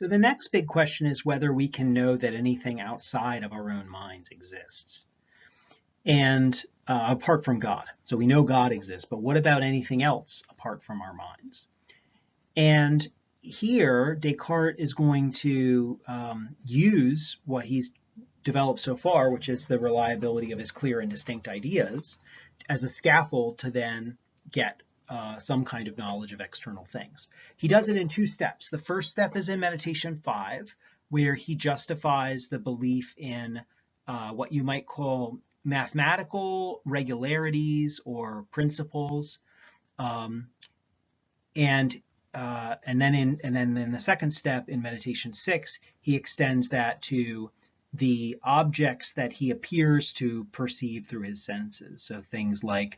So the next big question is whether we can know that anything outside of our own minds exists. And apart from God. So we know God exists, but what about anything else apart from our minds? And here, Descartes is going to use what he's developed so far, which is the reliability of his clear and distinct ideas, as a scaffold to then get some kind of knowledge of external things. He does it in two steps. The first step is in Meditation 5, where he justifies the belief in what you might call mathematical regularities or principles, and then in the second step in Meditation 6, he extends that to the objects that he appears to perceive through his senses. So things like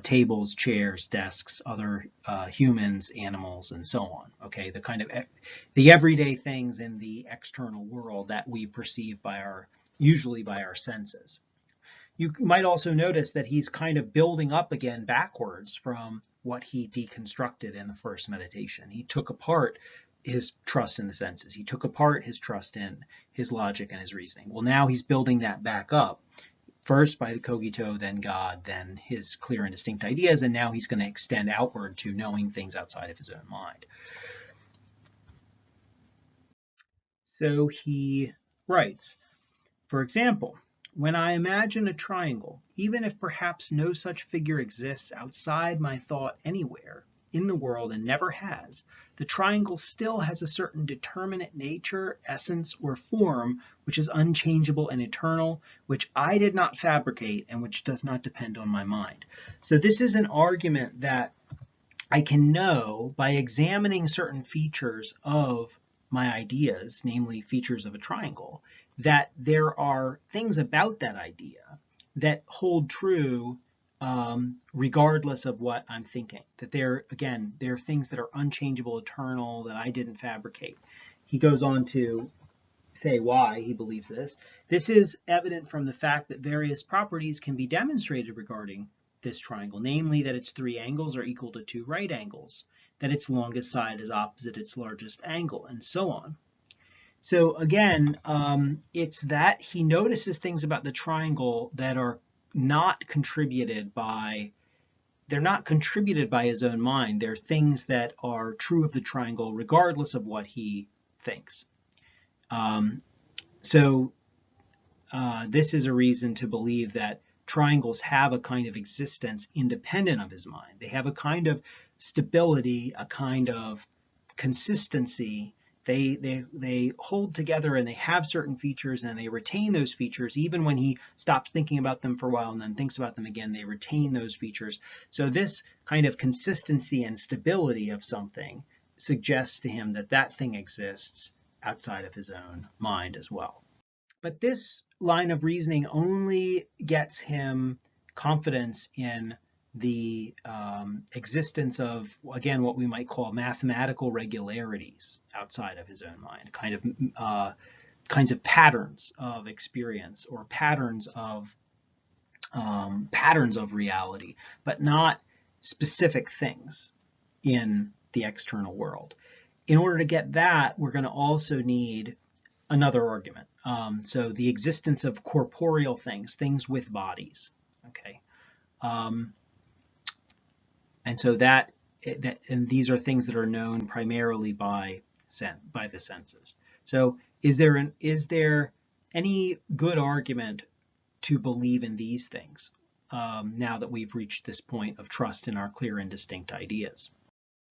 tables, chairs, desks, other humans, animals, and so on. Okay, the kind of the everyday things in the external world that we perceive usually by our senses. You might also notice that he's kind of building up again backwards from what he deconstructed in the first meditation. He took apart his trust in the senses. He took apart his trust in his logic and his reasoning. Well, now he's building that back up, first by the cogito, then God, then his clear and distinct ideas, and now he's going to extend outward to knowing things outside of his own mind. So he writes, for example, when I imagine a triangle, even if perhaps no such figure exists outside my thought anywhere in the world and never has, the triangle still has a certain determinate nature, essence, or form which is unchangeable and eternal, which I did not fabricate and which does not depend on my mind. So this is an argument that I can know by examining certain features of my ideas, namely features of a triangle, that there are things about that idea that hold true regardless of what I'm thinking. That there are things that are unchangeable, eternal, that I didn't fabricate. He goes on to say why he believes this. This is evident from the fact that various properties can be demonstrated regarding this triangle, namely that its three angles are equal to two right angles, that its longest side is opposite its largest angle, and so on. So again, it's that he notices things about the triangle that are not contributed by his own mind. They're things that are true of the triangle regardless of what he thinks. This is a reason to believe that triangles have a kind of existence independent of his mind. They have a kind of stability, a kind of consistency. They hold together and they have certain features and they retain those features even when he stops thinking about them for a while and then thinks about them again. They retain those features. So this kind of consistency and stability of something suggests to him that that thing exists outside of his own mind as well. But this line of reasoning only gets him confidence in the existence of, again, what we might call mathematical regularities outside of his own mind, kinds of patterns of experience or patterns of reality, but not specific things in the external world. In order to get that, we're going to also need another argument. So the existence of corporeal things with bodies. Okay. And so and these are things that are known primarily by the senses. So is there any good argument to believe in these things now that we've reached this point of trust in our clear and distinct ideas?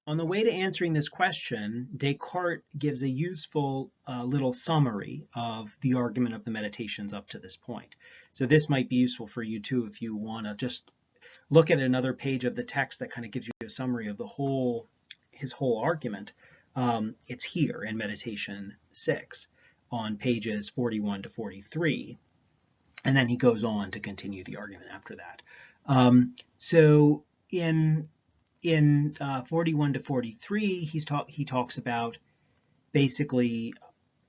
On the way to answering this question, Descartes gives a useful little summary of the argument of the meditations up to this point. So this might be useful for you too if you want to just look at another page of the text that kind of gives you a summary of his whole argument. It's here in Meditation 6 on pages 41 to 43. And then he goes on to continue the argument after that. So in 41 to 43, he talks about basically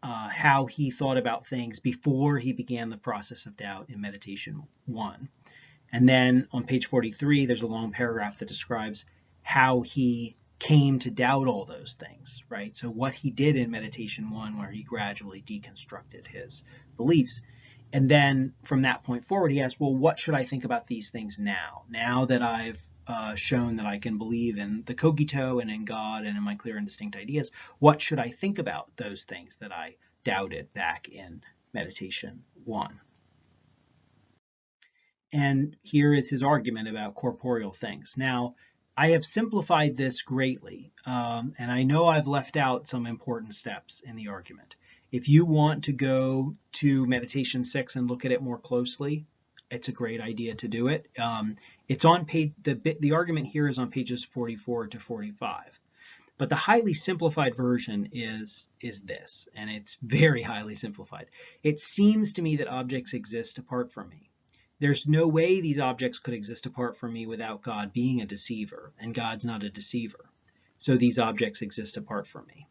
how he thought about things before he began the process of doubt in Meditation 1. And then on page 43, there's a long paragraph that describes how he came to doubt all those things, right? So what he did in meditation 1, where he gradually deconstructed his beliefs. And then from that point forward, he asked, well, what should I think about these things now? Now that I've shown that I can believe in the cogito and in God and in my clear and distinct ideas, what should I think about those things that I doubted back in meditation 1? And here is his argument about corporeal things. Now, I have simplified this greatly, and I know I've left out some important steps in the argument. If you want to go to meditation 6 and look at it more closely, it's a great idea to do it. It's on page, the argument here is on pages 44 to 45. But the highly simplified version is this, and it's very highly simplified. It seems to me that objects exist apart from me. There's no way these objects could exist apart from me without God being a deceiver, and God's not a deceiver. So these objects exist apart from me.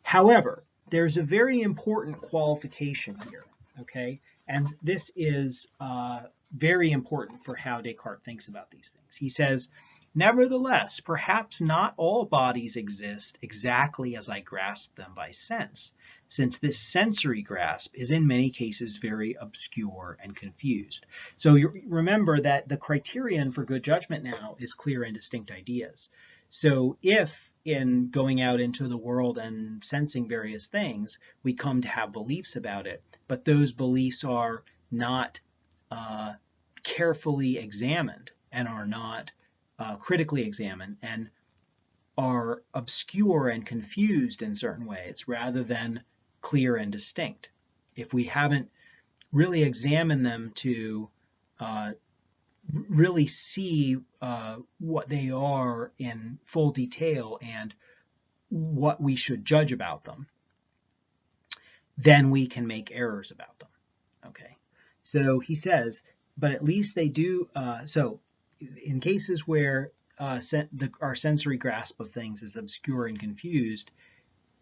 However, there's a very important qualification here, okay? And this is very important for how Descartes thinks about these things. He says, nevertheless, perhaps not all bodies exist exactly as I grasp them by sense, since this sensory grasp is in many cases very obscure and confused. So you remember that the criterion for good judgment now is clear and distinct ideas. So if in going out into the world and sensing various things, we come to have beliefs about it, but those beliefs are not carefully examined and are not critically examined and are obscure and confused in certain ways rather than clear and distinct. If we haven't really examined them to really see what they are in full detail and what we should judge about them, then we can make errors about them. Okay, so he says, but at least they do, so in cases where our sensory grasp of things is obscure and confused,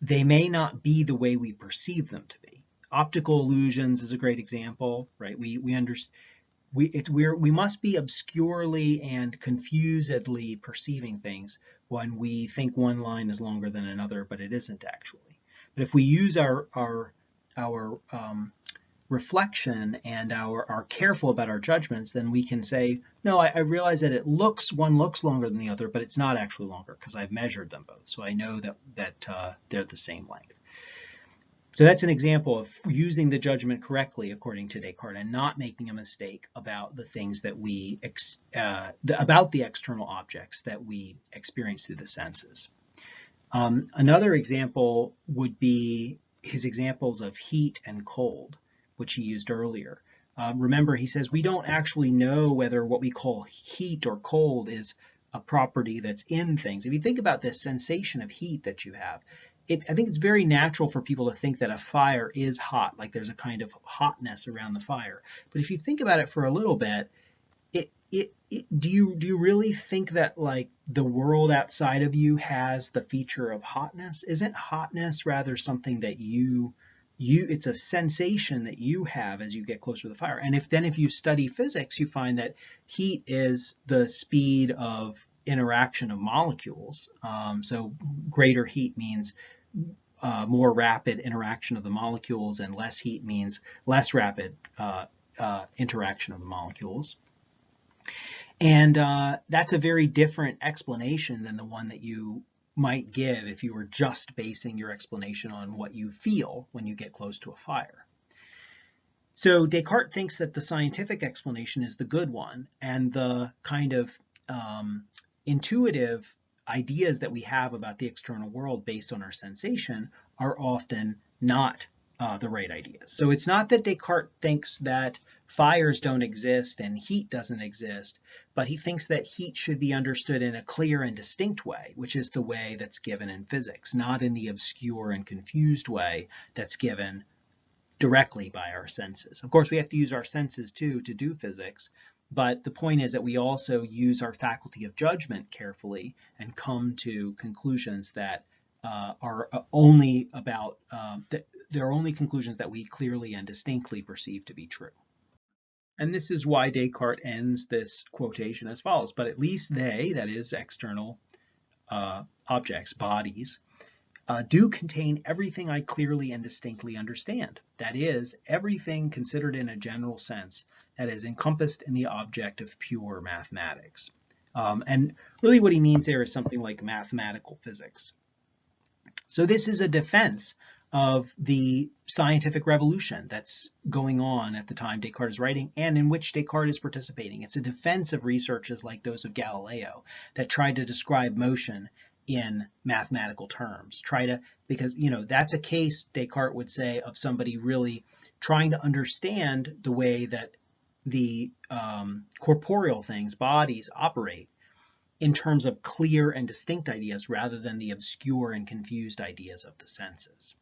they may not be the way we perceive them to be. Optical illusions is a great example, right? We must be obscurely and confusedly perceiving things when we think one line is longer than another, but it isn't actually. But if we use our reflection and are careful about our judgments, then we can say, no, I realize that one looks longer than the other, but it's not actually longer because I've measured them both. So I know that they're the same length. So that's an example of using the judgment correctly according to Descartes and not making a mistake about the things that about the external objects that we experience through the senses. Another example would be his examples of heat and cold, which he used earlier. Remember, he says we don't actually know whether what we call heat or cold is a property that's in things. If you think about this sensation of heat that you have, I think it's very natural for people to think that a fire is hot, like there's a kind of hotness around the fire. But if you think about it for a little bit, do you really think that like the world outside of you has the feature of hotness? Isn't hotness rather something that it's a sensation that you have as you get closer to the fire? And if you study physics, you find that heat is the speed of interaction of molecules. So greater heat means more rapid interaction of the molecules, and less heat means less rapid interaction of the molecules. And that's a very different explanation than the one that you might give if you were just basing your explanation on what you feel when you get close to a fire. So Descartes thinks that the scientific explanation is the good one, and the kind of intuitive ideas that we have about the external world based on our sensation are often not the right ideas. So it's not that Descartes thinks that fires don't exist and heat doesn't exist, but he thinks that heat should be understood in a clear and distinct way, which is the way that's given in physics, not in the obscure and confused way that's given directly by our senses. Of course, we have to use our senses too to do physics, but the point is that we also use our faculty of judgment carefully and come to conclusions that are only about, there are only conclusions that we clearly and distinctly perceive to be true. And this is why Descartes ends this quotation as follows: but at least they, that is external objects, bodies, do contain everything I clearly and distinctly understand. That is, everything considered in a general sense that is encompassed in the object of pure mathematics. And really what he means there is something like mathematical physics. So this is a defense of the scientific revolution that's going on at the time Descartes is writing and in which Descartes is participating. It's a defense of researches like those of Galileo that tried to describe motion in mathematical terms. Because, that's a case, Descartes would say, of somebody really trying to understand the way that the corporeal things, bodies, operate in terms of clear and distinct ideas rather than the obscure and confused ideas of the senses.